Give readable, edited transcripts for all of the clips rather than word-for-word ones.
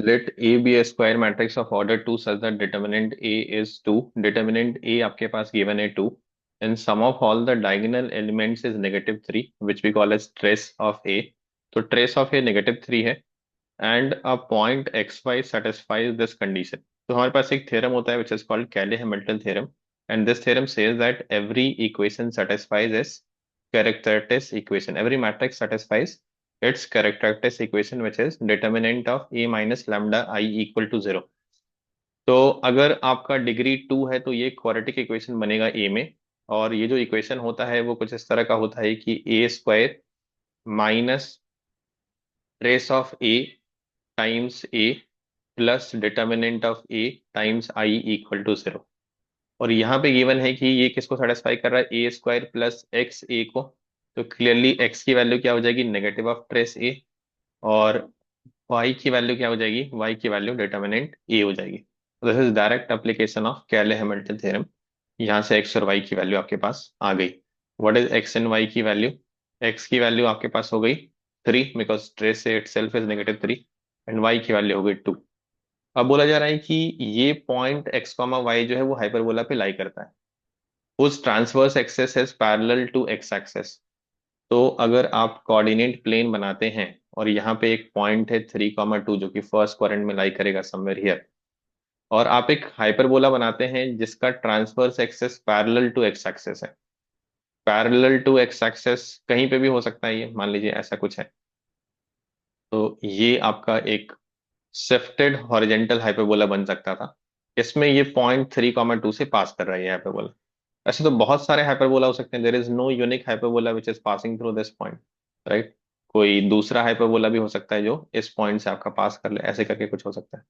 Let A be a square matrix of order 2 such that determinant A is 2. Determinant A आपके पास given है 2 and sum of all the diagonal elements is -3 which we call as trace of A. तो trace of A -3 है and a point xy satisfies this condition. तो हमारे पास एक theorem होता है which is called Cayley-Hamilton theorem and this theorem says that every equation satisfies its characteristic equation. Every matrix satisfies its characteristic equation which is determinant of A minus lambda I equal to 0. तो अगर आपका degree 2 है तो ये quadratic equation बनेगा ए में। और ये जो इक्वेशन होता है वो कुछ इस तरह का होता है कि A square minus trace of A times A plus determinant of A times I equal to 0। और यहाँ पे गिवन है कि ये किसको सेटिस्फाई कर रहा है, ए स्क्वायर प्लस एक्स ए को। तो क्लियरली एक्स की वैल्यू क्या हो जाएगी, नेगेटिव ऑफ ट्रेस ए। और वाई की वैल्यू क्या हो जाएगी, वाई की वैल्यू डिटर्मिनेंट ए हो जाएगी। This is direct application of कैले हैमिल्टन थ्योरम। यहाँ से एक्स और वाई की वैल्यू आपके पास आ गई। What is X and Y की वैल्यू, एक्स की वैल्यू आपके पास हो गई 3 बिकॉज ट्रेस से इटसेल्फ इज -3 एंड वाई की वैल्यू हो गई 2। अब बोला जा रहा है कि ये पॉइंट एक्स कॉमा वाई जो है वो हाइपरबोला पे लाई करता है, उस transverse axis is parallel to X axis. तो अगर आप कोऑर्डिनेट प्लेन बनाते हैं और यहाँ पे एक पॉइंट है 3,2 जो कि फर्स्ट क्वाड्रेंट में लाई करेगा समवेयर हियर, और आप एक हाइपरबोला बनाते हैं जिसका transverse axis parallel to X axis है। पैरेलल टू एक्स एक्सेस कहीं पे भी हो सकता है, ये मान लीजिए ऐसा कुछ है। तो ये आपका एक शिफ्टेड हॉरिजेंटल हाइपरबोला बन सकता था। इसमें ये पॉइंट 3,2 से पास कर रहा है ये हाइपरबोला। ऐसे तो बहुत सारे हाइपरबोला हो सकते हैं, there is no unique hyperbola which is passing through this point, right. कोई दूसरा हाइपरबोला भी हो सकता है जो इस पॉइंट से आपका पास कर ले, ऐसे करके कुछ हो सकता है।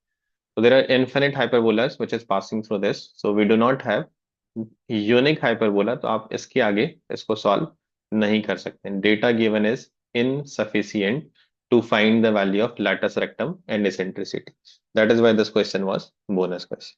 तो there are infinite hyperbolas which is passing through this, so we do not have unique hyperbola. तो आप इसके आगे इसको सॉल्व नहीं कर सकते। Data given is insufficient to find the value of latus rectum and eccentricity. That is why this question was bonus question.